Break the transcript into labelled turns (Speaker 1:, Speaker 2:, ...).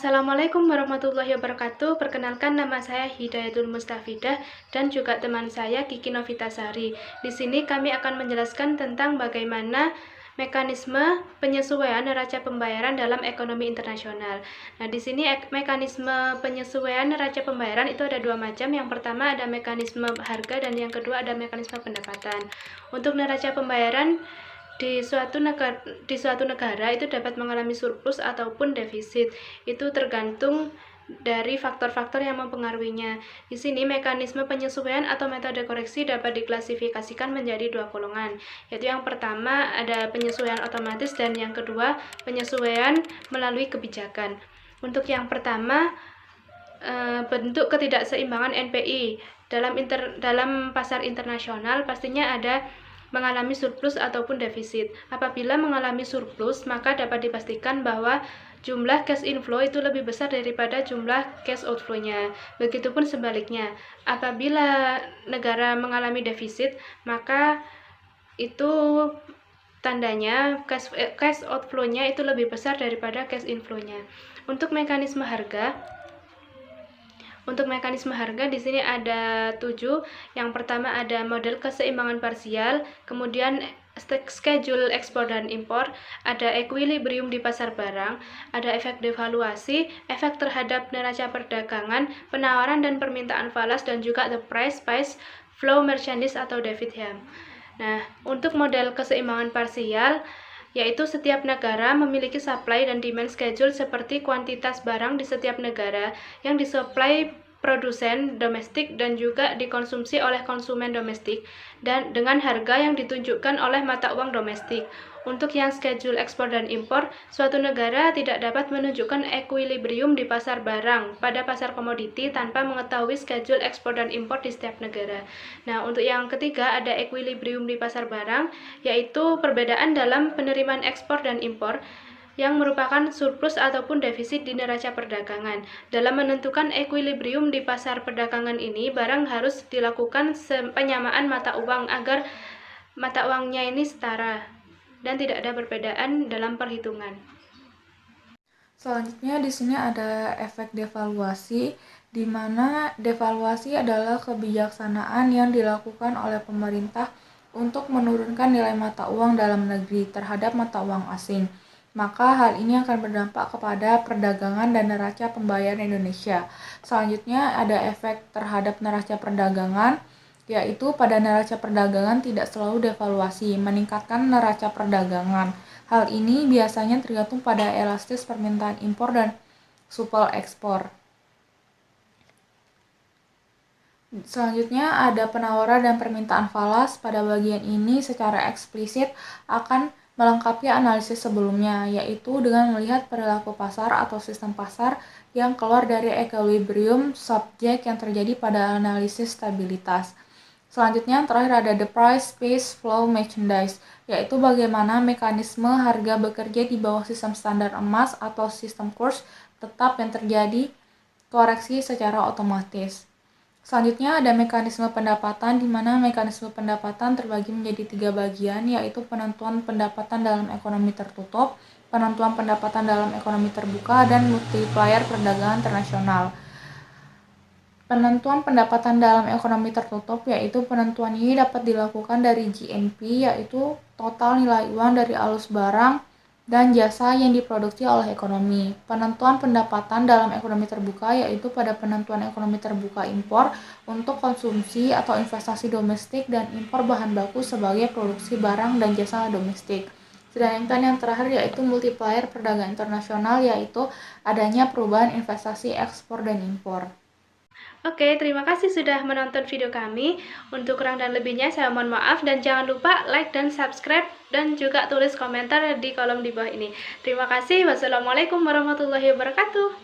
Speaker 1: Assalamualaikum warahmatullahi wabarakatuh. Perkenalkan, nama saya Hidayatul Mustafidah dan juga teman saya Kiki Novitasari. Di sini kami akan menjelaskan tentang bagaimana mekanisme penyesuaian neraca pembayaran dalam ekonomi internasional. Nah, di sini mekanisme penyesuaian neraca pembayaran itu ada dua macam. Yang pertama ada mekanisme harga dan yang kedua ada mekanisme pendapatan. Untuk neraca pembayaran di suatu negara itu dapat mengalami surplus ataupun defisit. Itu tergantung dari faktor-faktor yang mempengaruhinya. Di sini mekanisme penyesuaian atau metode koreksi dapat diklasifikasikan menjadi dua golongan, yaitu yang pertama ada penyesuaian otomatis dan yang kedua penyesuaian melalui kebijakan. Untuk yang pertama, bentuk ketidakseimbangan NPI dalam pasar internasional pastinya ada mengalami surplus ataupun defisit. Apabila mengalami surplus, maka dapat dipastikan bahwa jumlah cash inflow itu lebih besar daripada jumlah cash outflow-nya. Begitupun sebaliknya, apabila negara mengalami defisit, maka itu tandanya cash outflow-nya itu lebih besar daripada cash inflow-nya. Untuk mekanisme harga di sini ada 7. Yang pertama ada model keseimbangan parsial, kemudian schedule ekspor dan impor, ada equilibrium di pasar barang, ada efek devaluasi, efek terhadap neraca perdagangan, penawaran dan permintaan falas, dan juga the price flow merchandise atau David Ham. Nah, untuk model keseimbangan parsial yaitu setiap negara memiliki supply dan demand schedule seperti kuantitas barang di setiap negara yang disuplai produsen domestik dan juga dikonsumsi oleh konsumen domestik dan dengan harga yang ditunjukkan oleh mata uang domestik. Untuk yang schedule ekspor dan impor, suatu negara tidak dapat menunjukkan equilibrium di pasar barang pada pasar komoditi tanpa mengetahui schedule ekspor dan impor di setiap negara. Nah, untuk yang ketiga ada equilibrium di pasar barang, yaitu perbedaan dalam penerimaan ekspor dan impor yang merupakan surplus ataupun defisit di neraca perdagangan. Dalam menentukan equilibrium di pasar perdagangan ini, barang harus dilakukan penyamaan mata uang agar mata uangnya ini setara dan tidak ada perbedaan dalam perhitungan.
Speaker 2: Selanjutnya di sini ada efek devaluasi, di mana devaluasi adalah kebijaksanaan yang dilakukan oleh pemerintah untuk menurunkan nilai mata uang dalam negeri terhadap mata uang asing. Maka hal ini akan berdampak kepada perdagangan dan neraca pembayaran Indonesia. Selanjutnya ada efek terhadap neraca perdagangan, yaitu pada neraca perdagangan tidak selalu devaluasi, meningkatkan neraca perdagangan. Hal ini biasanya tergantung pada elastis permintaan impor dan supel ekspor. Selanjutnya ada penawaran dan permintaan falas. Pada bagian ini secara eksplisit akan melengkapi analisis sebelumnya, yaitu dengan melihat perilaku pasar atau sistem pasar yang keluar dari equilibrium subjek yang terjadi pada analisis stabilitas. Selanjutnya yang terakhir ada the price flow merchandise, yaitu bagaimana mekanisme harga bekerja di bawah sistem standar emas atau sistem kurs tetap yang terjadi koreksi secara otomatis. Selanjutnya ada mekanisme pendapatan, di mana mekanisme pendapatan terbagi menjadi 3 bagian, yaitu penentuan pendapatan dalam ekonomi tertutup, penentuan pendapatan dalam ekonomi terbuka, dan multiplier perdagangan internasional. Penentuan pendapatan dalam ekonomi tertutup, yaitu penentuan ini dapat dilakukan dari GNP, yaitu total nilai uang dari arus barang dan jasa yang diproduksi oleh ekonomi. Penentuan pendapatan dalam ekonomi terbuka, yaitu pada penentuan ekonomi terbuka impor untuk konsumsi atau investasi domestik dan impor bahan baku sebagai produksi barang dan jasa domestik. Sedangkan yang terakhir yaitu multiplier perdagangan internasional, yaitu adanya perubahan investasi ekspor dan impor.
Speaker 1: Oke, terima kasih sudah menonton video kami. Untuk kurang dan lebihnya saya mohon maaf, dan jangan lupa like dan subscribe dan juga tulis komentar di kolom di bawah ini. Terima kasih. Wassalamualaikum warahmatullahi wabarakatuh.